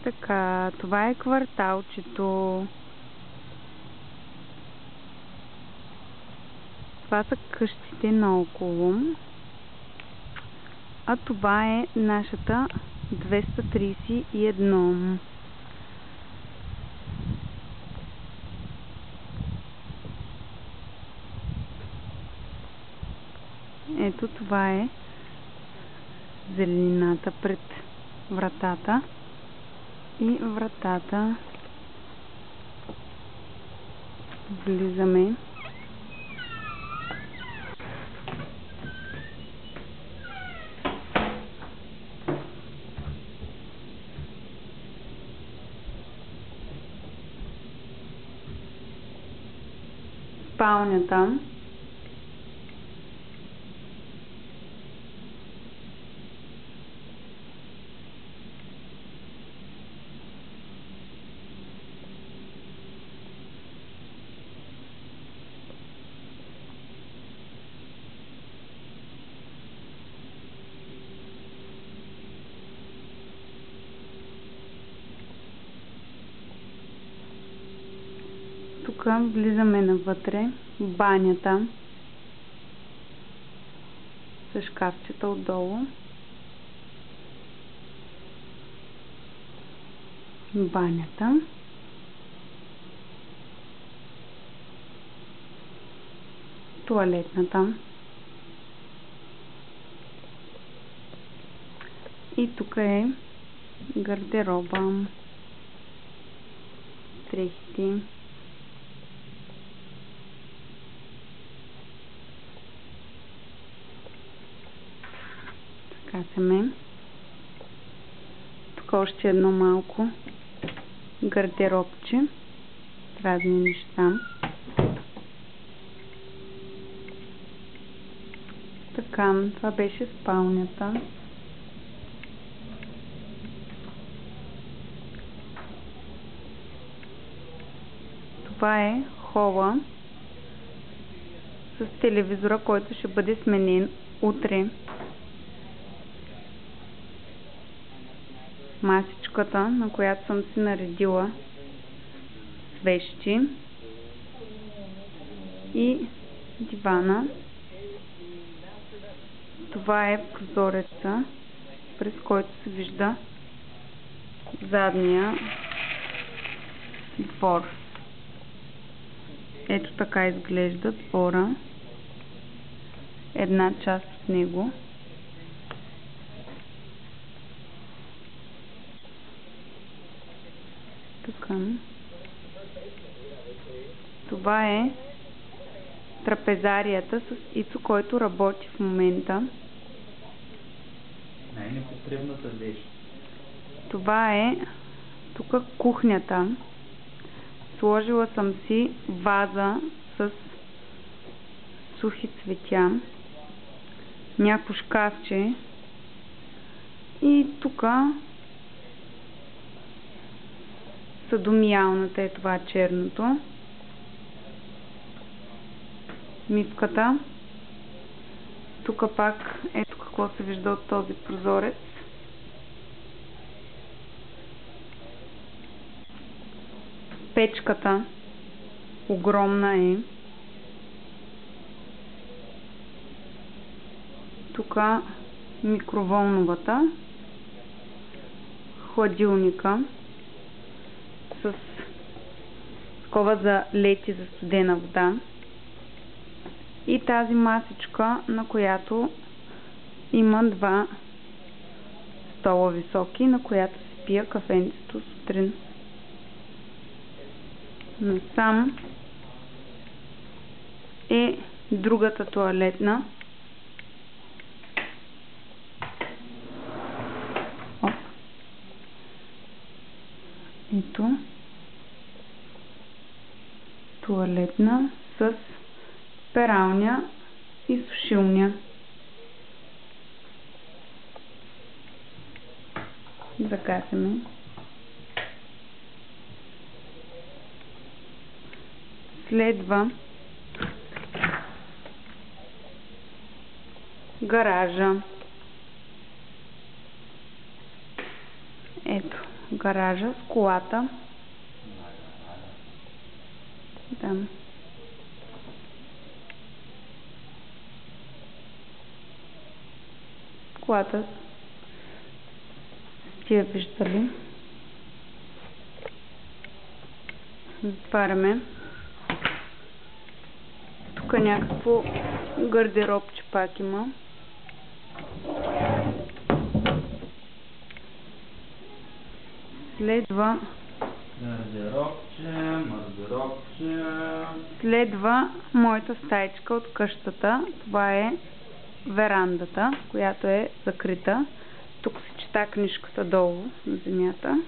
Така, това е кварталчето. Това са къщите наоколо. А това е нашата 231. Ето това е зеленината пред вратата и вратата. Влизаме. Спалнята. Тук влизаме навътре. Банята с шкафчета отдолу. Банята. Тоалетната. И тук е гардероба. Дрехите. Касаме. Тук още едно малко гардеробче с разни неща. Така, това беше спалнята. Това е хола с телевизора, който ще бъде сменен утре. Масичката, на която съм си наредила свещи, и дивана. Това е прозореца, през който се вижда задния двор. Ето така изглежда двора. Една част от него. Така. Това е трапезарията с Ицо, който работи в момента. Най-непотребната вещ. Това е тук кухнята. Сложила съм си ваза с сухи цветя, някакво шкафче и тук съдомиялната е това черното. Миската. Тук пак ето какво се вижда от този прозорец. Печката огромна е. Тук микроволновата. Хладилника с такова за лед и за студена вода. И тази масичка, на която има два стола високи, на която се пия кафенцето сутрин. Насам е другата тоалетна. Ето. Тоалетна с пералня и сушилня. Загасяме. Следва гаража. Ето. гаража с колата. Да. Колата сте я виждали. Затваряме. Тук някакво гардеробче пак има. Следва моята стаичка от къщата. Това е верандата, която е закрита. Тук се чета книжката долу на земята.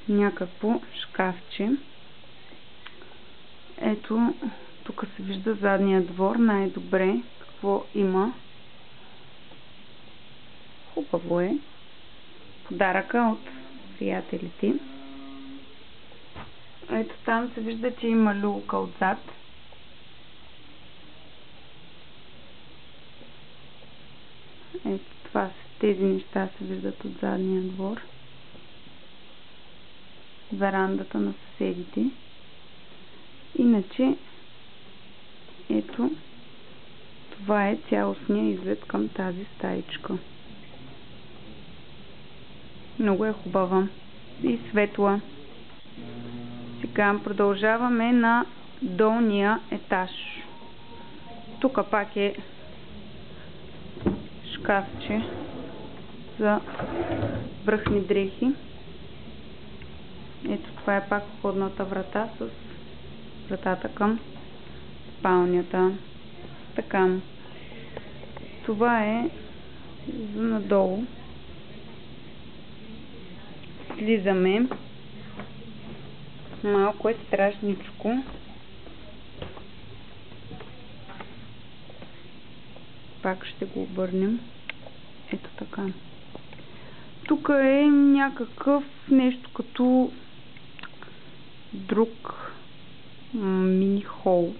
Някакво шкафче. Ето, тук се вижда задния двор най-добре какво има. Хубаво е. Подаръка от приятелите. Ето там се вижда, че има люлка отзад. Ето това, тези неща се виждат от задния двор. Верандата на съседите. Иначе, ето, това е цялостния изглед към тази стаичка. Много е хубава и светла. Сега продължаваме на долния етаж. Тук пак е шкафче за връхни дрехи. Ето това е пак входната врата с вратата към спалнята. Така. Това е за надолу. Слизаме. Малко е страшничко. Пак ще го обърнем. Ето така. Тук е някакъв нещо като друг мини хол.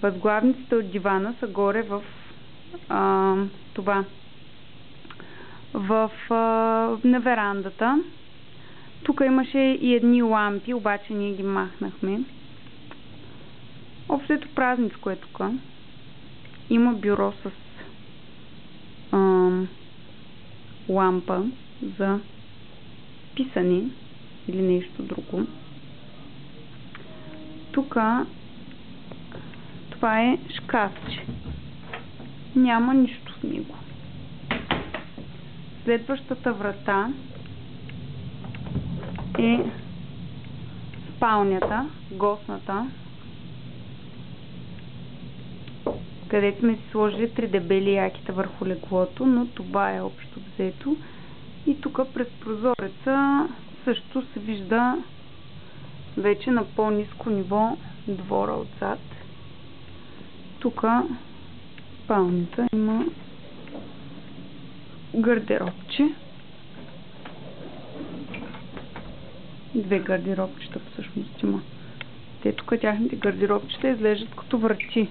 Възглавниците от дивана са горе в това. На верандата. Тук имаше и едни лампи, обаче ние ги махнахме. Общото празничко е тук. Има бюро с лампа за писане или нещо друго. Тук това е шкафче. Няма нищо в него. Следващата врата е спалнята, гостната, където сме си сложили 3 дебели яките върху леглото, но това е общо взето. И тук през прозореца също се вижда вече на по-ниско ниво двора отзад. Тук спалнята има гардеробче. 2 гардеробчета всъщност има. Те тук тяхните гардеробчета изглеждат като врати.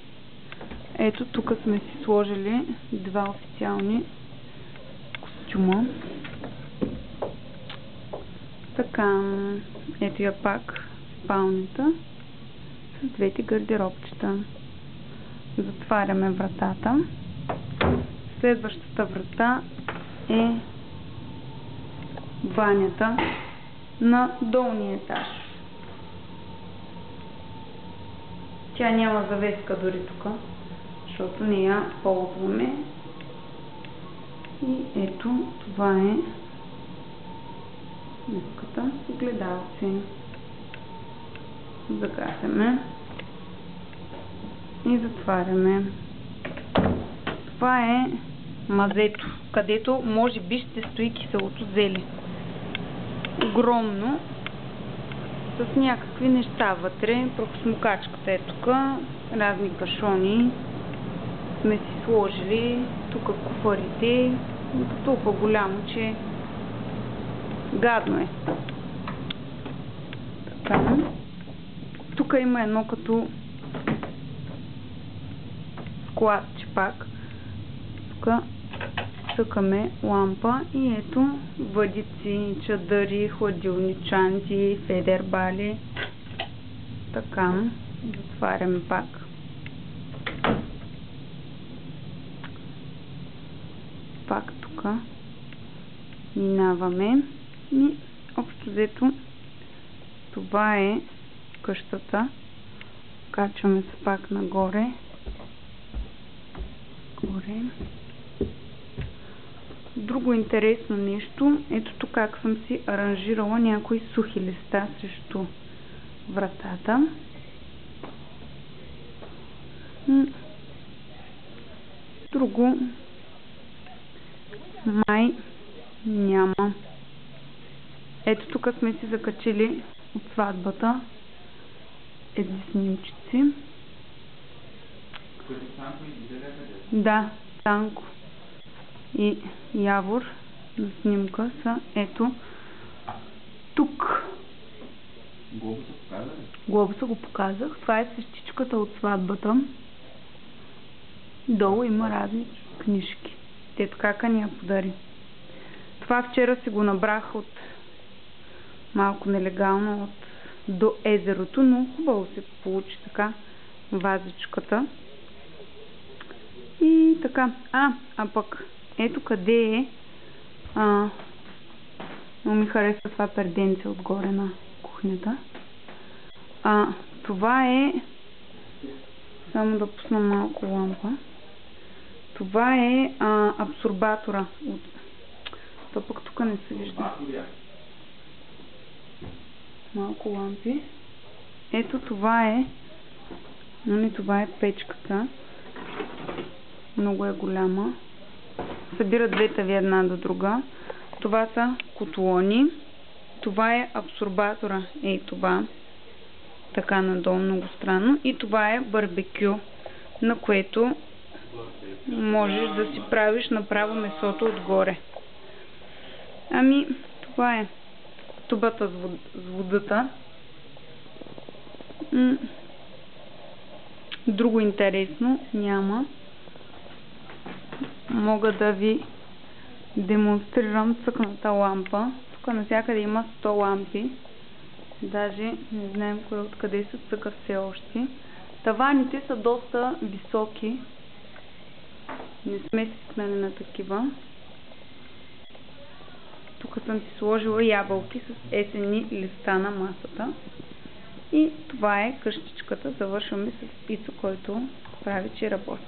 Ето тук сме си сложили 2 официални костюма. Така, ето я пак спалнята с 2 гардеробчета. Затваряме вратата. Следващата врата е банята на долния етаж. Тя няма завеска дори тук, защото не я ползваме. И ето това е днеската с огледалци. Загасяме и затваряме. Това е мазето, където може би ще стои киселото зеле. Огромно, с някакви неща вътре. Прахосмокачката е тук, разни кашони сме си сложили, тук куфарите, толкова голямо, че гадно е. Така. Тук има едно като складче пак. тук цъкаме лампа и ето въдици, чадъри, хладилничанти, федербали. Така, затваряме пак. Пак тук минаваме и общо взето това е къщата. Качваме се пак нагоре. Горе. Друго интересно нещо, ето тук как съм си аранжирала някои сухи листа срещу вратата. Друго май няма. Ето тук сме си закачили от сватбата едни снимчици. Да, Танко и Явор на снимка са ето тук. Глобуса го показах. Това е същичката от сватбата. Долу има разни книжки. Ето кака ни я подари. Това вчера си го набрах от малко нелегално до езерото, но хубаво се получи така вазичката. И така. А пък ето къде е. Но ми харесва това перденце отгоре на кухнята. Това е... Само да пусна малко лампа. Това е абсорбатора. То пък тук не се вижда. Малко лампи. Ето това е. Това е печката. Много е голяма. Събира двете ви една до друга. Това са котлони. Това е абсорбатора. Ей това. Така надолу, много странно. И това е барбекю, на което можеш да си правиш направо месото отгоре. Това е тубата с водата. Друго интересно няма. Мога да ви демонстрирам цъкната лампа. Тук навсякъде има 100 лампи. Даже не знаем откъде се цъка все още. Таваните са доста високи. Не сме свикнали на такива. Тук съм си сложила ябълки с есенни листа на масата. И това е къщичката. Завършваме с Пицо, който прави, че работи.